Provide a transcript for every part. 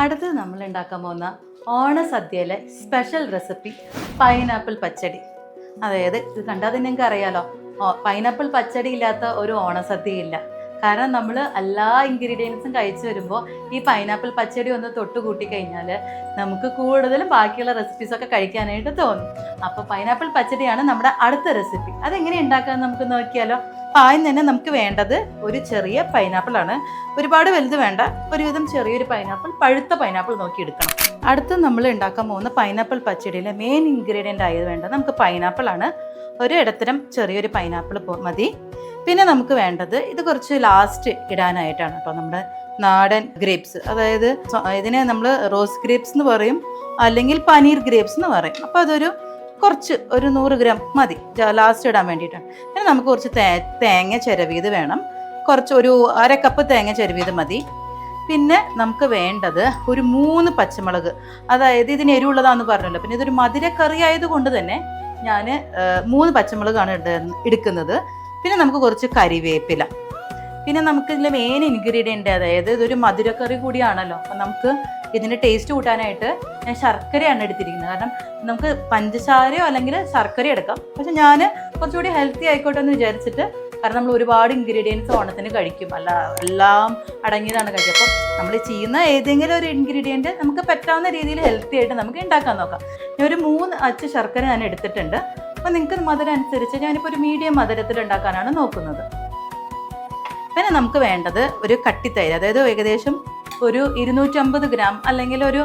അടുത്തത് നമ്മൾ ഉണ്ടാക്കാൻ പോകുന്ന ഓണസദ്യയിലെ സ്പെഷ്യൽ റെസിപ്പി പൈനാപ്പിൾ പച്ചടി. അതായത് ഇത് കണ്ടാൽ തന്നെ നിങ്ങൾക്ക് അറിയാലോ, പൈനാപ്പിൾ പച്ചടി ഇല്ലാത്ത ഒരു ഓണസദ്യ ഇല്ല. കാരണം നമ്മൾ എല്ലാ ഇൻഗ്രീഡിയൻസും കഴിച്ചു വരുമ്പോൾ ഈ പൈനാപ്പിൾ പച്ചടി ഒന്ന് തൊട്ട് കൂട്ടി കഴിഞ്ഞാൽ നമുക്ക് കൂടുതലും ബാക്കിയുള്ള റെസിപ്പീസൊക്കെ കഴിക്കാനായിട്ട് തോന്നും. അപ്പോൾ പൈനാപ്പിൾ പച്ചടിയാണ് നമ്മുടെ അടുത്ത റെസിപ്പി. അതെങ്ങനെ ഉണ്ടാക്കാമെന്ന് നമുക്ക് നോക്കിയാലോ. ആദ്യം തന്നെ നമുക്ക് വേണ്ടത് ഒരു ചെറിയ പൈനാപ്പിളാണ്. ഒരുപാട് വലുത് വേണ്ട, ഒരുവിധം ചെറിയൊരു പൈനാപ്പിൾ, പഴുത്ത പൈനാപ്പിൾ നോക്കി എടുക്കണം. അടുത്ത് നമ്മൾ ഉണ്ടാക്കാൻ പോകുന്ന പൈനാപ്പിൾ പച്ചടിയിലെ മെയിൻ ഇൻഗ്രീഡിയൻ്റ് ആയത് വേണ്ടത് നമുക്ക് പൈനാപ്പിളാണ്. ഒരു ഇടത്തരം ചെറിയൊരു പൈനാപ്പിൾ മതി. പിന്നെ നമുക്ക് വേണ്ടത് ഇത് കുറച്ച് ലാസ്റ്റ് ഇടാനായിട്ടാണ് കേട്ടോ, നമ്മുടെ നാടൻ ഗ്രേപ്സ്. അതായത് ഇതിനെ നമ്മൾ റോസ് ഗ്രേപ്സ് എന്ന് പറയും, അല്ലെങ്കിൽ പനീർ ഗ്രേപ്സ് എന്ന് പറയും. അപ്പോൾ അതൊരു കുറച്ച് ഒരു 100 ഗ്രാം മതി ലാസ്റ്റ് ഇടാൻ വേണ്ടിയിട്ടാണ്. പിന്നെ നമുക്ക് കുറച്ച് തേങ്ങ ചിരവിയത് വേണം, കുറച്ച് ഒരു 1/2 കപ്പ് തേങ്ങ ചിരവിയത് മതി. പിന്നെ നമുക്ക് വേണ്ടത് ഒരു 3 പച്ചമുളക്. അതായത് ഇതിന് എരിവുള്ളതാണെന്ന് പറഞ്ഞല്ലോ, പിന്നെ ഇതൊരു മധുരക്കറി ആയതുകൊണ്ട് തന്നെ ഞാൻ 3 പച്ചമുളകാണ് എടുക്കുന്നത്. പിന്നെ നമുക്ക് കുറച്ച് കരിവേപ്പില. പിന്നെ നമുക്ക് ഇതിലെ മെയിൻ ഇൻഗ്രീഡിയൻ്റ്, അതായത് ഇതൊരു മധുരക്കറി കൂടിയാണല്ലോ, അപ്പം നമുക്ക് ഇതിൻ്റെ ടേസ്റ്റ് കൂട്ടാനായിട്ട് ഞാൻ ശർക്കരയാണ് എടുത്തിരിക്കുന്നത്. കാരണം നമുക്ക് പഞ്ചസാരയോ അല്ലെങ്കിൽ ശർക്കരയോ എടുക്കാം, പക്ഷെ ഞാൻ കുറച്ചുകൂടി ഹെൽത്തി ആയിക്കോട്ടെ എന്ന് വിചാരിച്ചിട്ട്, കാരണം നമ്മൾ ഒരുപാട് ഇൻഗ്രീഡിയൻസ് ഓണത്തിന് കഴിക്കും, അല്ല എല്ലാം അടങ്ങിയതാണ് കഴിക്കുക. അപ്പോൾ നമ്മൾ ചെയ്യുന്ന ഏതെങ്കിലും ഒരു ഇൻഗ്രീഡിയൻറ്റ് നമുക്ക് പറ്റാവുന്ന രീതിയിൽ ഹെൽത്തി ആയിട്ട് നമുക്ക് ഉണ്ടാക്കാൻ നോക്കാം. ഞാൻ ഒരു 3 അച്ച് ശർക്കര ഞാൻ എടുത്തിട്ടുണ്ട്. അപ്പോൾ നിങ്ങൾക്ക് മധുരം അനുസരിച്ച് ഞാനിപ്പോൾ ഒരു മീഡിയം മധുരത്തിൽ ഉണ്ടാക്കാനാണ് നോക്കുന്നത്. പിന്നെ നമുക്ക് വേണ്ടത് ഒരു കട്ടിത്തൈര്, അതായത് ഏകദേശം ഒരു 250 ഗ്രാം അല്ലെങ്കിൽ ഒരു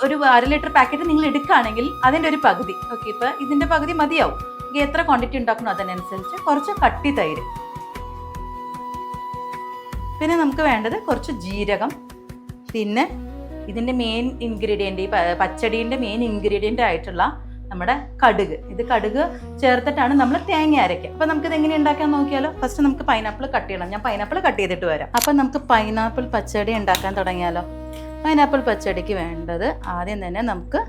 1/2 ലിറ്റർ പാക്കറ്റ് നിങ്ങൾ എടുക്കുകയാണെങ്കിൽ അതിൻ്റെ ഒരു പകുതി. ഓക്കെ, ഇപ്പോൾ ഇതിൻ്റെ പകുതി മതിയാവും. എത്ര ക്വാണ്ടിറ്റി ഉണ്ടാക്കണം അതിനനുസരിച്ച് കുറച്ച് കട്ടിത്തൈര്. പിന്നെ നമുക്ക് വേണ്ടത് കുറച്ച് ജീരകം. പിന്നെ ഇതിൻ്റെ മെയിൻ ഇൻഗ്രീഡിയൻ്റ്, ഈ പച്ചടീൻ്റെ മെയിൻ ഇൻഗ്രീഡിയൻ്റ് ആയിട്ടുള്ള നമ്മുടെ കടുക്. ഇത് കടുക് ചേർത്തിട്ടാണ് നമ്മൾ തേങ്ങ അരയ്ക്കുക. അപ്പോൾ നമുക്കിത് എങ്ങനെ ഉണ്ടാക്കാൻ നോക്കിയാലോ. ഫസ്റ്റ് നമുക്ക് പൈനാപ്പിൾ കട്ട് ചെയ്യണം. ഞാൻ പൈനാപ്പിൾ കട്ട് ചെയ്തിട്ട് വരാം. അപ്പം നമുക്ക് പൈനാപ്പിൾ പച്ചടി ഉണ്ടാക്കാൻ തുടങ്ങിയാലോ. പൈനാപ്പിൾ പച്ചടിക്ക് വേണ്ടത് ആദ്യം തന്നെ നമുക്ക്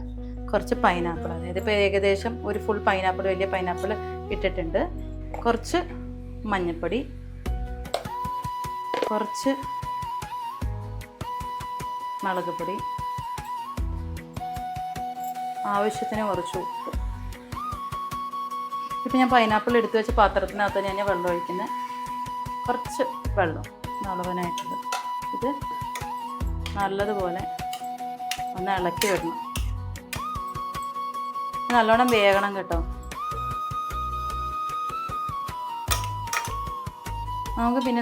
കുറച്ച് പൈനാപ്പിൾ, അതായത് ഇപ്പോൾ ഏകദേശം ഒരു ഫുൾ പൈനാപ്പിൾ, വലിയ പൈനാപ്പിൾ ഇട്ടിട്ടുണ്ട്. കുറച്ച് മഞ്ഞൾപ്പൊടി, കുറച്ച് മുളക് പൊടി, ആവശ്യത്തിന് കുറച്ച് ഉപ്പ്. ഇപ്പം ഞാൻ പൈനാപ്പിൾ എടുത്തു വെച്ച പാത്രത്തിനകത്ത് ഞാൻ വെള്ളം ഒഴിക്കുന്നത്, കുറച്ച് വെള്ളം നളവനായിട്ടുള്ളത്. ഇത് നല്ലതുപോലെ ഒന്ന് ഇളക്കി വിടണം. നല്ലോണം വേകണം കേട്ടോ.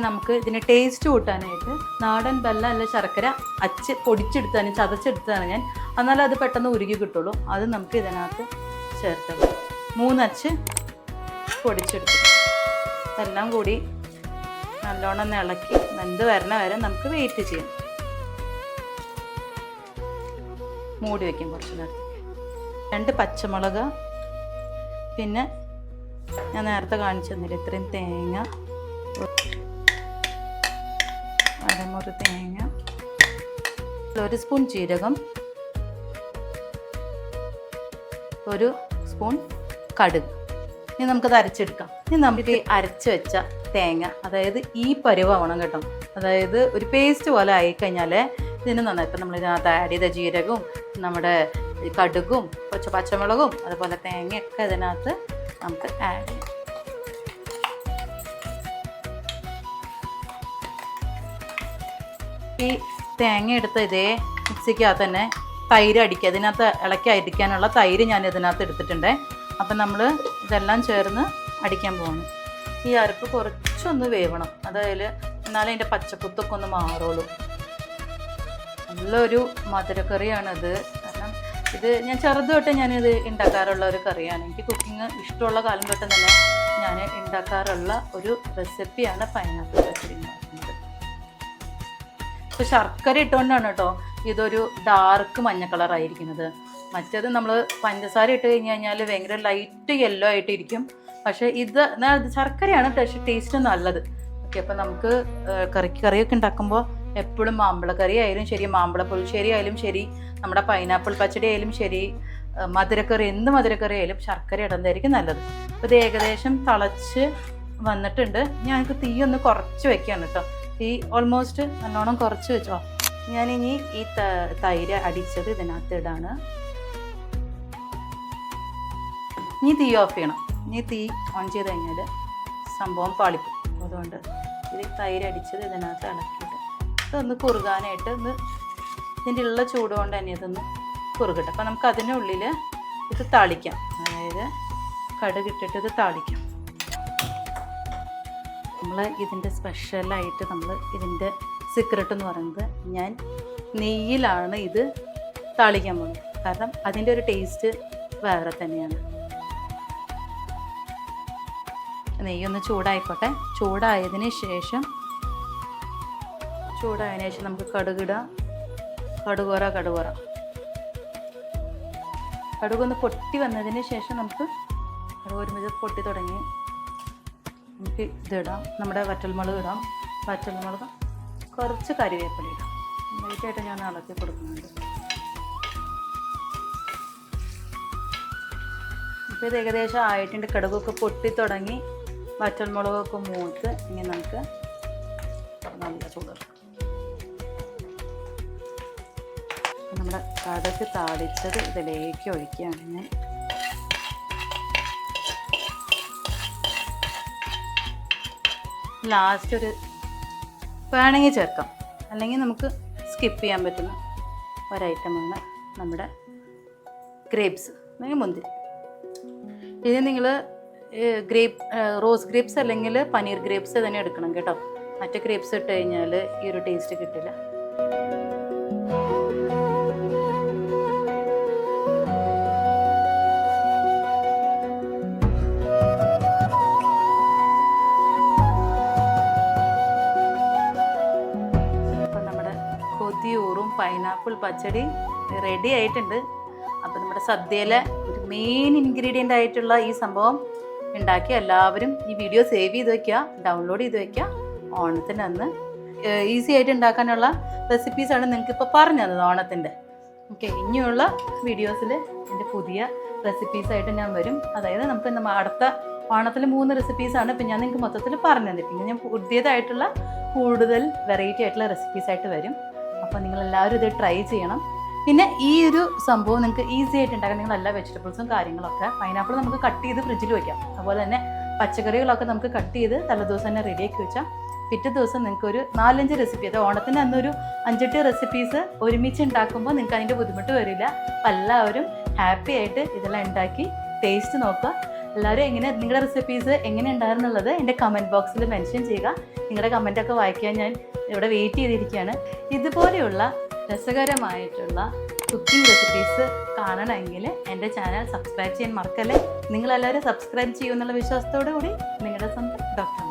നമുക്ക് ഇതിന് ടേസ്റ്റ് കൂട്ടാനായിട്ട് നാടൻ വെല്ലം അല്ല ശർക്കര പൊടിച്ചെടുത്താണ്, ചതച്ചെടുത്താണ് ഞാൻ. എന്നാലും അത് പെട്ടെന്ന് ഉരുകി കിട്ടുള്ളൂ. അത് നമുക്ക് ഇതിനകത്ത് ചേർത്തത് 3 അച്ച് പൊടിച്ചെടുത്തു. എല്ലാം കൂടി നല്ലോണം ഒന്ന് ഇളക്കി വെന്ത് വരണ വരെ നമുക്ക് വെയിറ്റ് ചെയ്യാം. മൂടി വയ്ക്കും കുറച്ച് നേരം. 2 പച്ചമുളക്, പിന്നെ ഞാൻ നേരത്തെ കാണിച്ചു തന്നില്ല ഇത്രയും തേങ്ങ, 1/2 മുറി തേങ്ങ, 1 സ്പൂൺ ജീരകം, 1 സ്പൂൺ കടുക്. ഇനി നമുക്കത് അരച്ചെടുക്കാം. ഇനി നമുക്ക് അരച്ച് വെച്ച തേങ്ങ, അതായത് ഈ പരുവാവണം കേട്ടോ. അതായത് ഒരു പേസ്റ്റ് പോലെ ആയിക്കഴിഞ്ഞാൽ ഇതിന് നന്നായി. ഇപ്പം നമ്മളിതിനകത്ത് ആഡ് ചെയ്ത ജീരകവും നമ്മുടെ കടുകും കുറച്ച് പച്ചമുളകും അതുപോലെ തേങ്ങയൊക്കെ ഇതിനകത്ത് നമുക്ക് ആഡ് ചെയ്യാം. ഈ തേങ്ങ എടുത്ത ഇതേ മിക്സിക്കകത്ത് തന്നെ തൈര് അടിക്കുക. ഇതിനകത്ത് ഇളക്കി അടിക്കാനുള്ള തൈര് ഞാൻ ഇതിനകത്ത് എടുത്തിട്ടുണ്ട്. അപ്പം നമ്മൾ ഇതെല്ലാം ചേർന്ന് അടിക്കാൻ പോകണം. ഈ അരപ്പ് കുറച്ചൊന്ന് വേവണം, അതായത് എന്നാലും അതിൻ്റെ പച്ചക്കുത്തൊക്കെ ഒന്ന് മാറുള്ളൂ. നല്ലൊരു മധുരക്കറിയാണിത്. കാരണം ഇത് ഞാൻ ചെറുത് തൊട്ട് ഞാനിത് ഉണ്ടാക്കാറുള്ള ഒരു കറിയാണ്. എനിക്ക് കുക്കിംഗ് ഇഷ്ടമുള്ള കാലം തൊട്ട് തന്നെ ഞാൻ ഉണ്ടാക്കാറുള്ള ഒരു റെസിപ്പിയാണ് പൈനാപ്പിൾ പച്ചടി എന്ന് പറയുന്നത്. ഇപ്പോൾ ശർക്കര ഇട്ടുകൊണ്ടാണ് കേട്ടോ ഇതൊരു ഡാർക്ക് മഞ്ഞ കളറായിരിക്കുന്നത്. മറ്റേത് നമ്മൾ പഞ്ചസാര ഇട്ട് കഴിഞ്ഞാൽ ഭയങ്കര ലൈറ്റ് യെല്ലോ ആയിട്ടിരിക്കും. പക്ഷേ ഇത് ശർക്കരയാണ് ടേസ്റ്റ് നല്ലത്. ഓക്കെ, അപ്പോൾ നമുക്ക് കറിയൊക്കെ ഉണ്ടാക്കുമ്പോൾ എപ്പോഴും മാമ്പഴക്കറി ആയാലും ശരി, മാമ്പഴ പുളിശ്ശേരി ആയാലും ശരി, നമ്മുടെ പൈനാപ്പിൾ പച്ചടി ആയാലും ശരി, മധുരക്കറി, എന്ത് മധുരക്കറി ആയാലും ശർക്കര ഇടുന്നതായിരിക്കും നല്ലത്. അപ്പോൾ ഇത് ഏകദേശം തിളച്ച് വന്നിട്ടുണ്ട്. ഞാൻ തീ ഒന്ന് കുറച്ച് വെക്കുകയാണ് കേട്ടോ. തീ ഓൾമോസ്റ്റ് നല്ലോണം കുറച്ച് വെച്ചോ. ഞാനിനി ഈ തൈര് അടിച്ചത് ഇതിനകത്ത് ഇടാണ്. ഇനി തീ ഓഫ് ചെയ്യണം. ഇനി തീ ഓൺ ചെയ്ത് കഴിഞ്ഞാൽ സംഭവം പാളിക്കും. അതുകൊണ്ട് ഇത് തൈര് അടിച്ചത് ഇതിനകത്ത് ഇളക്കിയിട്ട് ഇതൊന്ന് കുറുകാനായിട്ട് ഇതിൻ്റെ ഉള്ള ചൂട് കൊണ്ട് തന്നെ ഇതൊന്ന് കുറുകട്ടെ. അപ്പോൾ നമുക്ക് അതിനുള്ളിൽ ഇത് താളിക്കാം. അതായത് കടുകിട്ടിട്ട് ഇത് താളിക്കാം. നമ്മൾ ഇതിൻ്റെ സ്പെഷ്യലായിട്ട് ഇതിൻ്റെ സീക്രട്ട് എന്ന് പറയുന്നത് ഞാൻ നെയ്യിലാണ് ഇത് താളിക്കാൻ പോകുന്നത്. കാരണം അതിൻ്റെ ഒരു ടേസ്റ്റ് വേറെ തന്നെയാണ്. നെയ്യൊന്ന് ചൂടായിക്കോട്ടെ. ചൂടായതിന് ശേഷം നമുക്ക് കടുകിടാം. കടുകൊന്ന് പൊട്ടി വന്നതിന് ശേഷം നമുക്ക് ഒരുമിച്ച് പൊട്ടി തുടങ്ങി നമുക്ക് ഇതിടാം. നമ്മുടെ വറ്റൽമുളക് ഇടാം. വറ്റൽമുളക് കുറച്ച് കറിവേപ്പില ഇടാം. ലൈറ്റായിട്ട് ഞാൻ ഇളക്കി കൊടുക്കുന്നുണ്ട്. ഇപ്പോൾ ഇത് ഏകദേശം ആയിട്ടുണ്ട്. കടുകൊക്കെ പൊട്ടി തുടങ്ങി, വറ്റൽമുളകൊക്കെ മൂത്ത്. ഇനി നമുക്ക് നല്ല ചൂടാക്കാം. നമ്മുടെ കടുക് താളിച്ചത് ഇതിലേക്ക് ഒഴിക്കുകയാണ് ഞാൻ. ലാസ്റ്റ് ഒരു വേണമെങ്കിൽ ചേർക്കാം, അല്ലെങ്കിൽ നമുക്ക് സ്കിപ്പ് ചെയ്യാൻ പറ്റുന്ന ഒരൈറ്റമാണ് നമ്മുടെ ഗ്രേപ്സ് അല്ലെങ്കിൽ മുന്തിരി. ഇത് നിങ്ങൾ റോസ് ഗ്രേപ്സ് അല്ലെങ്കിൽ പനീർ ഗ്രേപ്സ് തന്നെ എടുക്കണം കേട്ടോ. മറ്റേ ഗ്രേപ്സ് ഇട്ട് കഴിഞ്ഞാൽ ഈ ഒരു ടേസ്റ്റ് കിട്ടില്ല. അപ്പം നമ്മുടെ കൊതിയൂറും പൈനാപ്പിൾ പച്ചടി റെഡി ആയിട്ടുണ്ട്. അപ്പം നമ്മുടെ സദ്യയിലെ ഒരു മെയിൻ ഇൻഗ്രീഡിയൻ്റ് ആയിട്ടുള്ള ഈ സംഭവം ഉണ്ടാക്കി എല്ലാവരും ഈ വീഡിയോ സേവ് ചെയ്ത് വയ്ക്കുക, ഡൗൺലോഡ് ചെയ്ത് വയ്ക്കുക. ഓണത്തിൻ്റെ അന്ന് ഈസി ആയിട്ട് ഉണ്ടാക്കാനുള്ള റെസിപ്പീസാണ് നിങ്ങൾക്ക് ഇപ്പോൾ പറഞ്ഞത് ഓണത്തിൻ്റെ. ഓക്കെ, ഇനിയുള്ള വീഡിയോസിൽ എൻ്റെ പുതിയ റെസിപ്പീസായിട്ട് ഞാൻ വരും. അതായത് നമുക്ക് അടുത്ത ഓണത്തിൽ 3 റെസിപ്പീസാണ് ഇപ്പം ഞാൻ നിങ്ങൾക്ക് മൊത്തത്തിൽ പറഞ്ഞത്. പിന്നെ ഞാൻ പുതിയതായിട്ടുള്ള കൂടുതൽ വെറൈറ്റി ആയിട്ടുള്ള റെസിപ്പീസായിട്ട് വരും. അപ്പോൾ നിങ്ങളെല്ലാവരും ഇത് ട്രൈ ചെയ്യണം. പിന്നെ ഈ ഒരു സംഭവം നിങ്ങൾക്ക് ഈസി ആയിട്ട് ഉണ്ടാക്കാം. നിങ്ങൾ എല്ലാ വെജിറ്റബിൾസും കാര്യങ്ങളൊക്കെ, പൈനാപ്പിൾ നമുക്ക് കട്ട് ചെയ്ത് ഫ്രിഡ്ജിൽ വയ്ക്കാം. അതുപോലെ തന്നെ പച്ചക്കറികളൊക്കെ നമുക്ക് കട്ട് ചെയ്ത് തലേദിവസം തന്നെ റെഡിയാക്കി വെച്ചാൽ പിറ്റേ ദിവസം നിങ്ങൾക്ക് ഒരു 4-5 റെസിപ്പി, അത് ഓണത്തിന് അന്നൊരു 5-8 റെസിപ്പീസ് ഒരുമിച്ച് ഉണ്ടാക്കുമ്പോൾ നിങ്ങൾക്ക് അതിൻ്റെ ബുദ്ധിമുട്ട് വരില്ല. അപ്പം എല്ലാവരും ഹാപ്പി ആയിട്ട് ഇതെല്ലാം ഉണ്ടാക്കി ടേസ്റ്റ് നോക്കുക. എല്ലാവരും നിങ്ങളുടെ റെസിപ്പീസ് എങ്ങനെ ഉണ്ടായിരുന്നുള്ളത് എൻ്റെ കമൻറ്റ് ബോക്സിൽ മെൻഷൻ ചെയ്യുക. നിങ്ങളുടെ കമൻറ്റൊക്കെ വായിക്കാൻ ഞാൻ ഇവിടെ വെയിറ്റ് ചെയ്തിരിക്കുകയാണ്. ഇതുപോലെയുള്ള രസകരമായിട്ടുള്ള കുക്കിംഗ് റെസിപ്പീസ് കാണണമെങ്കിൽ എൻ്റെ ചാനൽ സബ്സ്ക്രൈബ് ചെയ്യാൻ മറക്കല്ലേ. നിങ്ങളെല്ലാവരും സബ്സ്ക്രൈബ് ചെയ്യുമെന്നുള്ള വിശ്വാസത്തോടു കൂടി നിങ്ങളുടെ സ്വന്തം ഡോക്ടർ.